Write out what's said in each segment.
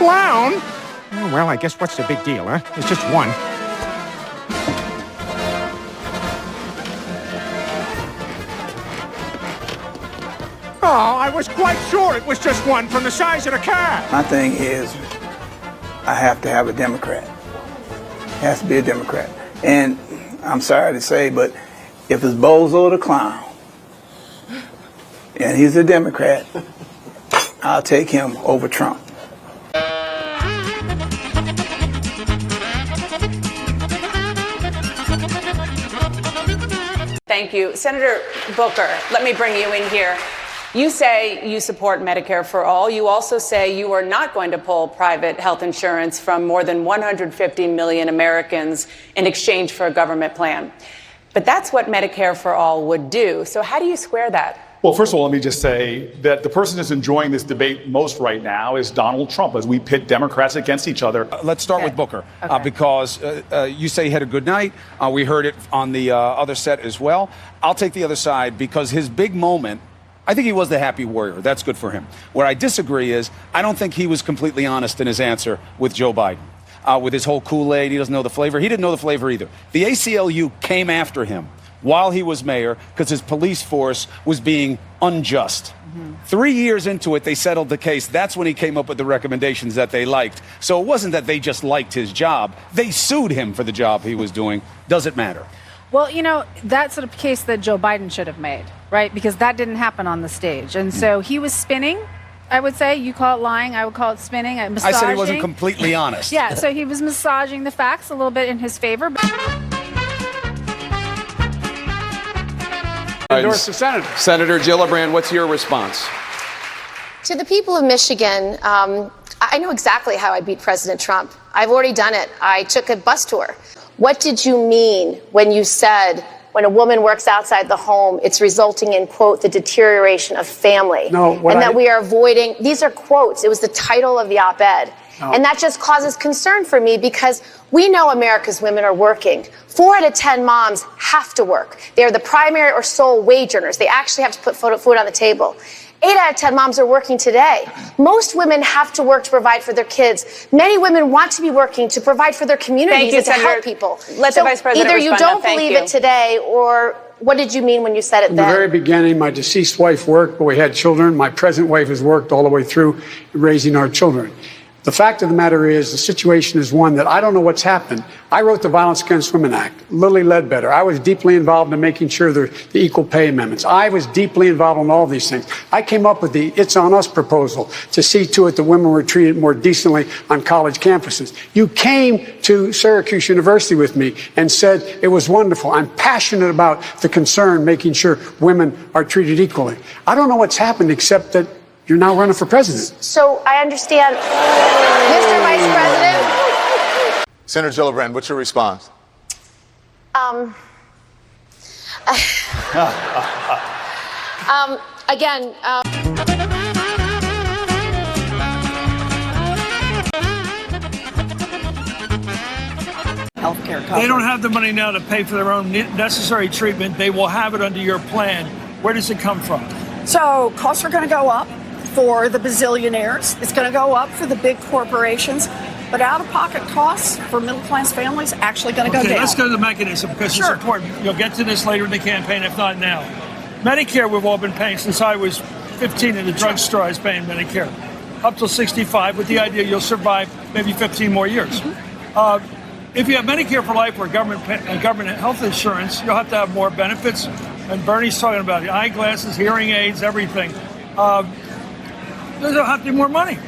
clown? Oh, well, I guess what's the big deal, huh? It's just one. Oh, I was quite sure it was just one from the size of the cat. My thing is, I have to have a Democrat. It has to be a Democrat. And I'm sorry to say, but if it's Bozo the Clown, and he's a Democrat, I'll take him over Trump. Thank you. Senator Booker, let me bring you in here. You say you support Medicare for all. You also say you are not going to pull private health insurance from more than 150 million Americans in exchange for a government plan. But that's what Medicare for all would do. So how do you square that? Well, first of all, let me just say that the person who's enjoying this debate most right now is Donald Trump as we pit Democrats against each other. Let's start with Booker, because you say he had a good night. We heard it on the other set as well. I'll take the other side because his big moment, I think he was the happy warrior. That's good for him. Where I disagree is I don't think he was completely honest in his answer with Joe Biden. With his whole Kool-Aid, he doesn't know the flavor. He didn't know the flavor either. The ACLU came after him while he was mayor because his police force was being unjust. 3 years into it, they settled the case. That's when he came up with the recommendations that they liked. So it wasn't that they just liked his job. They sued him for the job he was doing. Does it matter? Well, you know, that's the case that Joe Biden should have made, right? Because that didn't happen on the stage. And so he was spinning, I would say. You call it lying, I would call it spinning, massaging. I said he wasn't completely honest. Yeah, so he was massaging the facts a little bit in his favor. Endorse the senator. Senator Gillibrand, what's your response? To the people of Michigan, I know exactly how I beat President Trump. I've already done it. I took a bus tour. What did you mean when you said when a woman works outside the home, it's resulting in, quote, the deterioration of family? No, that we are avoiding, these are quotes. It was the title of the op-ed. No. And that just causes concern for me because we know America's women are working. 4 out of 10 moms have to work. They are the primary or sole wage earners. They actually have to put food on the table. 8 out of 10 moms are working today. Most women have to work to provide for their kids. Many women want to be working to provide for their communities and to help people. Let the Vice President either you don't believe it today, or what did you mean when you said it then? In the very beginning, my deceased wife worked, but we had children. My present wife has worked all the way through raising our children. The fact of the matter is, the situation is one that I don't know what's happened. I wrote the Violence Against Women Act, Lilly Ledbetter. I was deeply involved in making sure the equal pay amendments. I was deeply involved in all these things. I came up with the It's On Us proposal to see to it that women were treated more decently on college campuses. You came to Syracuse University with me and said it was wonderful. I'm passionate about the concern, making sure women are treated equally. I don't know what's happened except that you're now running for president. So I understand, Mr. Vice President. Senator Gillibrand, what's your response? Again. Healthcare coverage. They don't have the money now to pay for their own necessary treatment. They will have it under your plan. Where does it come from? So costs are going to go up for the bazillionaires. It's going to go up for the big corporations. But out-of-pocket costs for middle-class families actually going to go down. Let's go to the mechanism because it's important. You'll get to this later in the campaign, if not now. Medicare we've all been paying since I was 15 in the drugstore. I was paying Medicare up till 65 with the idea you'll survive maybe 15 more years. If you have Medicare for life or government health insurance, you'll have to have more benefits. And Bernie's talking about the eyeglasses, hearing aids, everything. There'll have to be more money.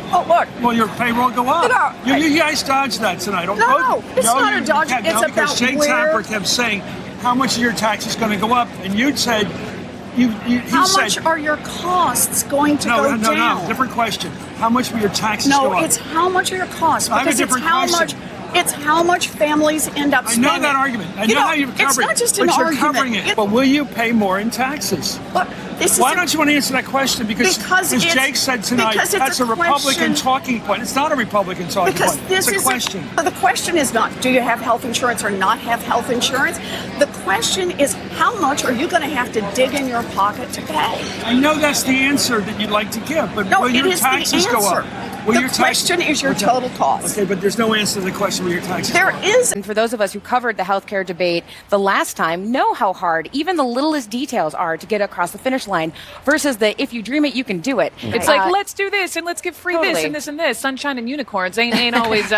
Oh, look. Well, your payroll go up. You guys dodged that tonight. No, it's not a dodge. It's about because Jake Tapper kept saying, how much of your tax is going to go up? And you'd said, how much are your costs going to go down? No, different question. How much will your taxes go up? No, it's how much are your costs? I have a different question. It's how much families end up spending. I know that argument. I know how you're covering it. It's not just an argument. You're covering it. But will you pay more in taxes? Look, why don't you want to answer that question? Because Jake said tonight that's a Republican talking point. It's not a Republican talking point. It's a question. The question is not, do you have health insurance or not have health insurance? The question is, how much are you going to have to dig in your pocket to pay? I know that's the answer that you'd like to give, but will your taxes go up? The question is your total cost. Okay, but there's no answer to the question where your taxes There are. is. And for those of us who covered the healthcare debate the last time, know how hard even the littlest details are to get across the finish line versus the if you dream it, you can do it. It's like, let's do this and let's give free this and this and this. Sunshine and unicorns ain't always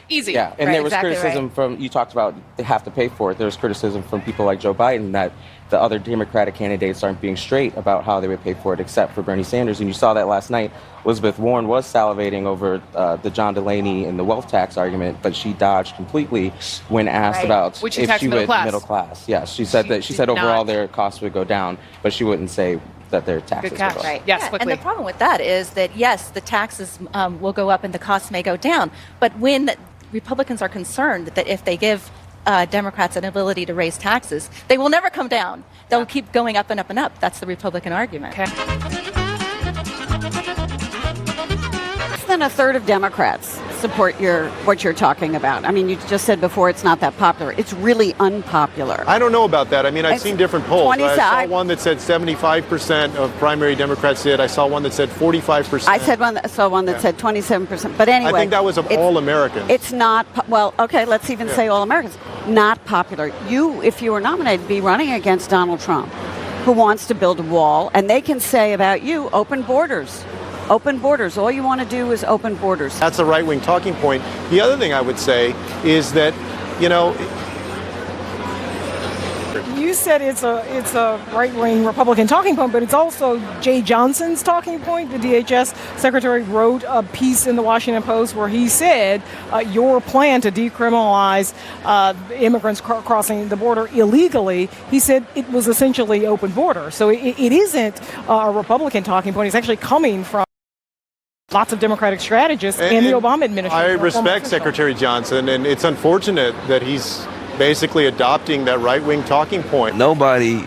easy. Yeah, and Right, there was exactly criticism from, you talked about they have to pay for it. There was criticism from people like Joe Biden that the other Democratic candidates aren't being straight about how they would pay for it, except for Bernie Sanders. And you saw that last night. Elizabeth Warren was salivating over the John Delaney and the wealth tax argument, but she dodged completely when asked about Would she if tax she middle would class? middle class. Yes, she said that. She did said overall not. their costs would go down, but she wouldn't say that their taxes would catch. go up. Right. Yes, Yeah, quickly. and the problem with that is that, yes, the taxes will go up and the costs may go down. But when Republicans are concerned that if they give Democrats an ability to raise taxes, they will never come down. They'll keep going up and up and up. That's the Republican argument. Okay. Less than a third of Democrats support what you're talking about. I mean, you just said before it's not that popular. It's really unpopular. I don't know about that. I mean, I've seen different polls. 20 I saw one that said 75% of primary Democrats did. I saw one that said 45%. I saw one that said 27%. But anyway, I think that was of all Americans. It's not, well, okay, let's even say all Americans. Not popular. You, if you were nominated, be running against Donald Trump, who wants to build a wall, and they can say about you, open borders. Open borders. All you want to do is open borders. That's a right-wing talking point. The other thing I would say is that, you know, You said it's a right-wing Republican talking point, but it's also Jay Johnson's talking point. The DHS secretary wrote a piece in the Washington Post where he said your plan to decriminalize immigrants crossing the border illegally, he said it was essentially open border. So it isn't a Republican talking point. It's actually coming from lots of Democratic strategists and the Obama administration. I respect Secretary Johnson, and it's unfortunate that he's basically adopting that right-wing talking point. Nobody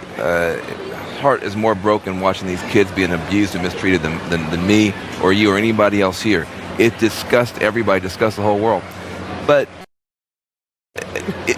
heart is more broken watching these kids being abused and mistreated than me or you or anybody else here. It disgusts everybody, disgusts the whole world. But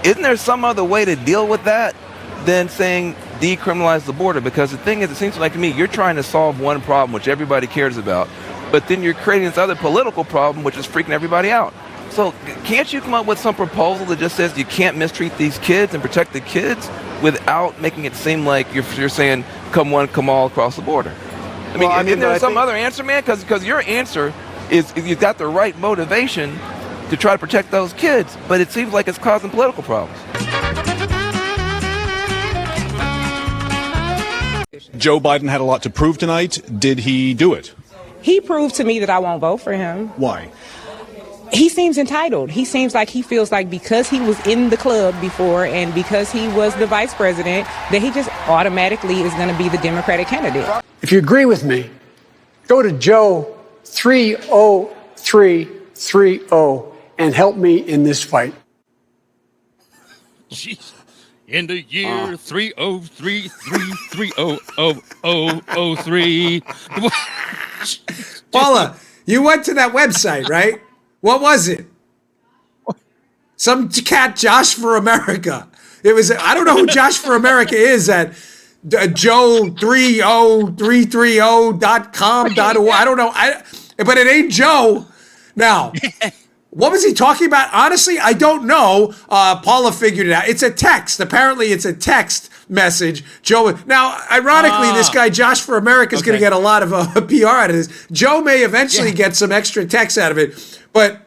isn't there some other way to deal with that than saying decriminalize the border? Because the thing is, it seems like to me, you're trying to solve one problem which everybody cares about, but then you're creating this other political problem which is freaking everybody out. So can't you come up with some proposal that just says you can't mistreat these kids and protect the kids without making it seem like you're saying come one, come all across the border? I mean, isn't there some other answer, man? Because your answer is you've got the right motivation to try to protect those kids, but it seems like it's causing political problems. Joe Biden had a lot to prove tonight. Did he do it? He proved to me that I won't vote for him. Why? He seems entitled. He seems like he feels like because he was in the club before and because he was the vice president, that he just automatically is going to be the Democratic candidate. If you agree with me, go to Joe 30330 and help me in this fight. Jeez. In the year 303330003. Paula, you went to that website, right? What was it? Some cat, Josh for America. It was, I don't know who Josh for America is at joe30330.com. I don't know. But it ain't Joe. Now, what was he talking about? Honestly, I don't know. Paula figured it out. It's a text. Apparently, it's a text message. Joe. Now, ironically, this guy, Josh for America, is going to get a lot of PR out of this. Joe may eventually get some extra text out of it. But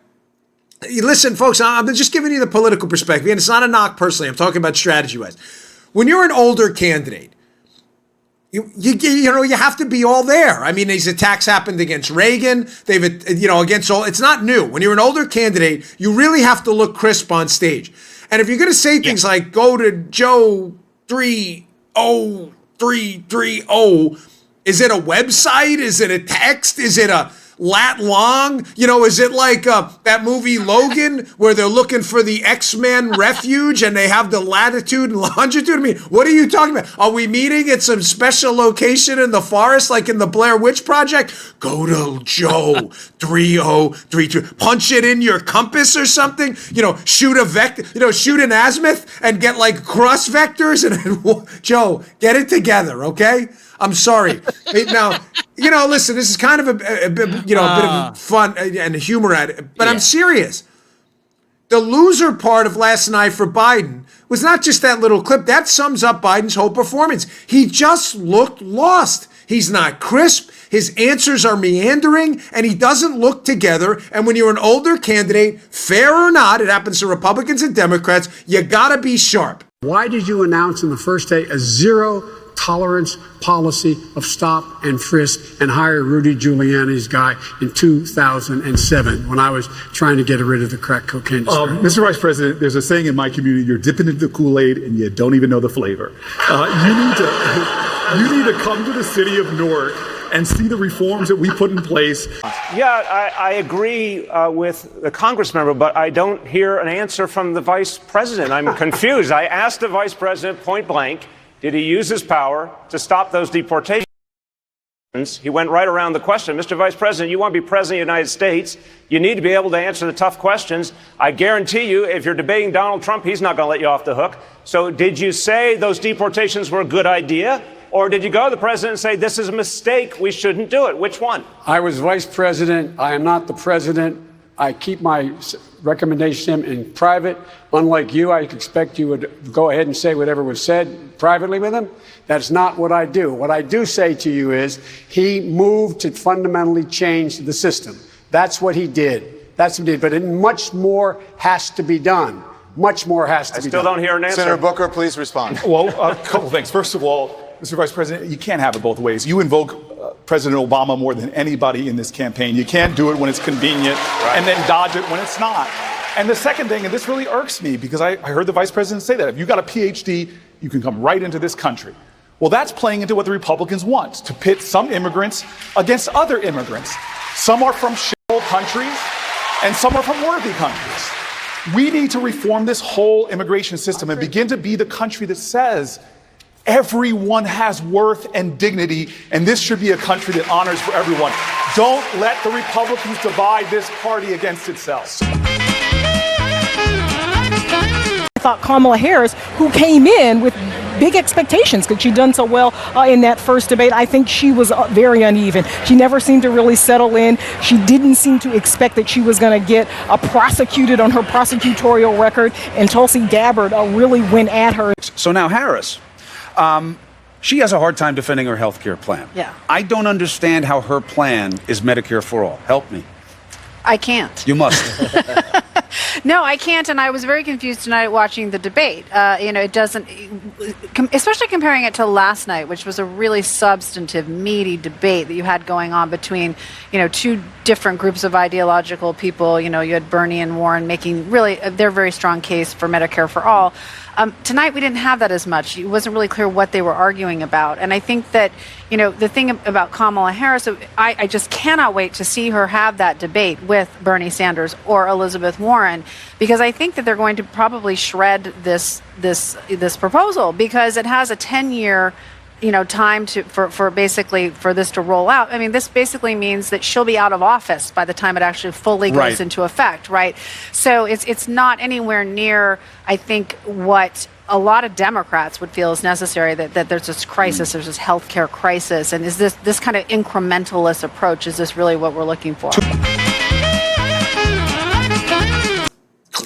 listen, folks, I'm just giving you the political perspective. And it's not a knock personally. I'm talking about strategy-wise. When you're an older candidate, you know, you have to be all there. I mean, these attacks happened against Reagan. They've, against all. It's not new. When you're an older candidate, you really have to look crisp on stage. And if you're going to say things like go to Joe 30330, is it a website? Is it a text? Is it a lat long? Is it like that movie Logan where they're looking for the X-Men refuge and they have the latitude and longitude? I mean, what are you talking about? Are we meeting at some special location in the forest like in the Blair Witch Project? Go to Joe 3032. Punch it in your compass or something. Shoot a vector, shoot an azimuth and get like cross vectors and Joe, get it together, okay? I'm sorry. Now, listen, this is kind of a bit of fun and humor at it, but I'm serious. The loser part of last night for Biden was not just that little clip. That sums up Biden's whole performance. He just looked lost. He's not crisp. His answers are meandering, and he doesn't look together. And when you're an older candidate, fair or not, it happens to Republicans and Democrats, you gotta be sharp. Why did you announce on the first day a zero tolerance policy of stop and frisk and hire Rudy Giuliani's guy in 2007 when I was trying to get rid of the crack cocaine? Mr. Vice President, there's a saying in my community, you're dipping into the Kool-Aid and you don't even know the flavor. You need to come to the city of Newark and see the reforms that we put in place. Yeah, I agree with the Congress member, but I don't hear an answer from the Vice President. I'm confused. I asked the Vice President point blank, did he use his power to stop those deportations? He went right around the question. Mr. Vice President, you want to be President of the United States, you need to be able to answer the tough questions. I guarantee you, if you're debating Donald Trump, he's not going to let you off the hook. So did you say those deportations were a good idea? Or did you go to the president and say, this is a mistake, we shouldn't do it? Which one? I was vice president. I am not the president. I keep my recommendation to him in private. Unlike you, I expect you would go ahead and say whatever was said privately with him. That's not what I do. What I do say to you is he moved to fundamentally change the system. That's what he did. That's what he did. But much more has to be done. Much more has to be done. I still don't hear an answer. Senator Booker, please respond. Well, a couple things. First of all, Mr. Vice President, you can't have it both ways. You invoke President Obama more than anybody in this campaign. You can't do it when it's convenient and then dodge it when it's not. And the second thing, and this really irks me because I heard the Vice President say that, if you got a PhD, you can come right into this country. Well, that's playing into what the Republicans want, to pit some immigrants against other immigrants. Some are from shithole countries and some are from worthy countries. We need to reform this whole immigration system and begin to be the country that says everyone has worth and dignity, and this should be a country that honors for everyone. Don't let the Republicans divide this party against itself. I thought Kamala Harris, who came in with big expectations because she'd done so well in that first debate, I think she was very uneven. She never seemed to really settle in. She didn't seem to expect that she was going to get prosecuted on her prosecutorial record, and Tulsi Gabbard really went at her. So now Harris, she has a hard time defending her health care plan. Yeah. I don't understand how her plan is Medicare for all. Help me. I can't. You must. No, I can't, and I was very confused tonight watching the debate. It doesn't, especially comparing it to last night, which was a really substantive, meaty debate that you had going on between, two different groups of ideological people. You had Bernie and Warren making really their very strong case for Medicare for all. Tonight we didn't have that as much. It wasn't really clear what they were arguing about. And I think that, the thing about Kamala Harris, I just cannot wait to see her have that debate with Bernie Sanders or Elizabeth Warren, because I think that they're going to probably shred this proposal, because it has a 10-year time for this to roll out. I mean, this basically means that she'll be out of office by the time it actually fully goes into effect, right? So it's not anywhere near, I think, what a lot of Democrats would feel is necessary, that there's this crisis, there's this healthcare crisis, and is this kind of incrementalist approach, is this really what we're looking for?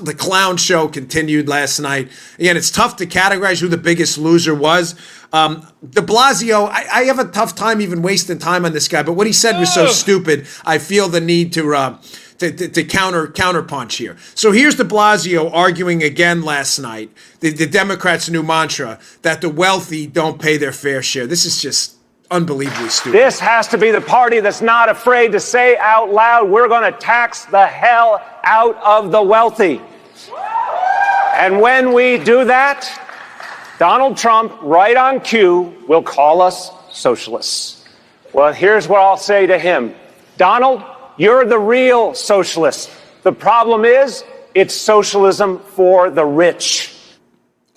The clown show continued last night. Again, it's tough to categorize who the biggest loser was. De Blasio, I have a tough time even wasting time on this guy, but what he said was so stupid, I feel the need to counterpunch here. So here's de Blasio arguing again last night, the Democrats' new mantra, that the wealthy don't pay their fair share. This is just unbelievably stupid. This has to be the party that's not afraid to say out loud, we're going to tax the hell out of the wealthy. And when we do that, Donald Trump, right on cue, will call us socialists. Well, here's what I'll say to him. Donald, you're the real socialist. The problem is, it's socialism for the rich.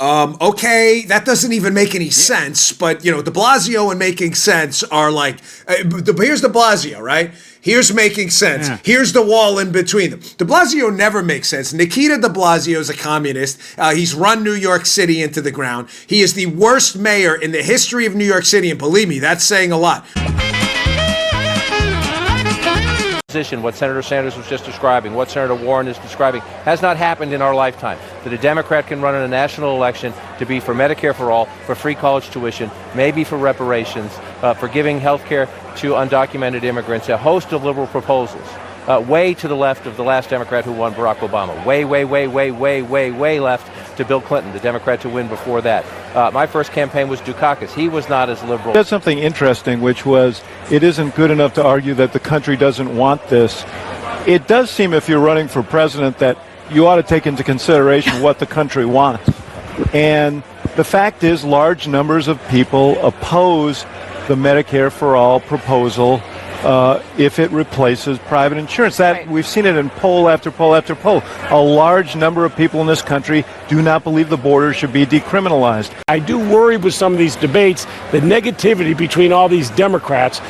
Okay, that doesn't even make any sense. But, de Blasio and making sense are like, here's de Blasio, right? Here's making sense. Yeah. Here's the wall in between them. De Blasio never makes sense. Nikita de Blasio is a communist. He's run New York City into the ground. He is the worst mayor in the history of New York City. And believe me, that's saying a lot. What Senator Sanders was just describing, what Senator Warren is describing, has not happened in our lifetime. That a Democrat can run in a national election to be for Medicare for all, for free college tuition, maybe for reparations, for giving health care to undocumented immigrants, a host of liberal proposals. Way to the left of the last Democrat who won, Barack Obama. Way left to Bill Clinton, the Democrat to win before that. My first campaign was Dukakis. He was not as liberal. That's something interesting, which was it isn't good enough to argue that the country doesn't want this. It does seem, if you're running for president, that you ought to take into consideration what the country wants. And the fact is, large numbers of people oppose the Medicare for All proposal if it replaces private insurance. That we've seen it in poll after poll after poll. A large number of people in this country do not believe the border should be decriminalized. I do worry with some of these debates, the negativity between all these Democrats.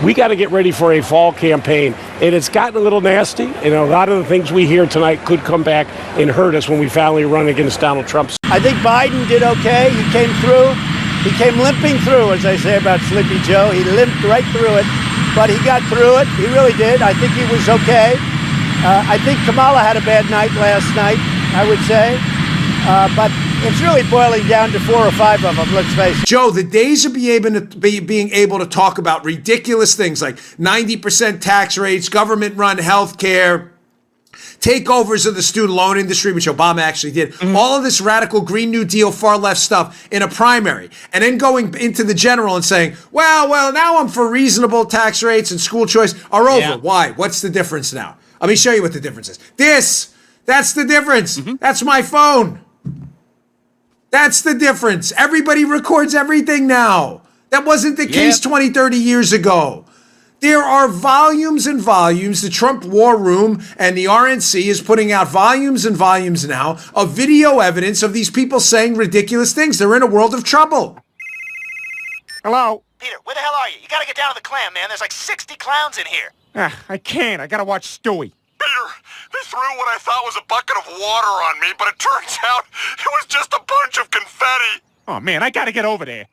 We got to get ready for a fall campaign, and it's gotten a little nasty, and a lot of the things we hear tonight could come back and hurt us when we finally run against Donald Trump. I think Biden did okay. He came through. He came limping through, as I say about Sleepy Joe. He limped right through it. But he got through it. He really did. I think he was okay. I think Kamala had a bad night last night, I would say. But it's really boiling down to 4 or 5 of them, let's face it. Joe, the days of being able to talk about ridiculous things like 90% tax rates, government-run health care, takeovers of the student loan industry, which Obama actually did, all of this radical Green New Deal, far left stuff in a primary, and then going into the general and saying, well, now I'm for reasonable tax rates and school choice are over. Yeah. Why? What's the difference now? Let me show you what the difference is. That's the difference. That's my phone. That's the difference. Everybody records everything now. That wasn't the case 20, 30 years ago. There are volumes and volumes. The Trump War Room and the RNC is putting out volumes and volumes now of video evidence of these people saying ridiculous things. They're in a world of trouble. Hello? Peter, where the hell are you? You gotta get down to the clam, man. There's like 60 clowns in here. I can't. I gotta watch Stewie. Peter, they threw what I thought was a bucket of water on me, but it turns out it was just a bunch of confetti. Oh, man, I gotta get over there.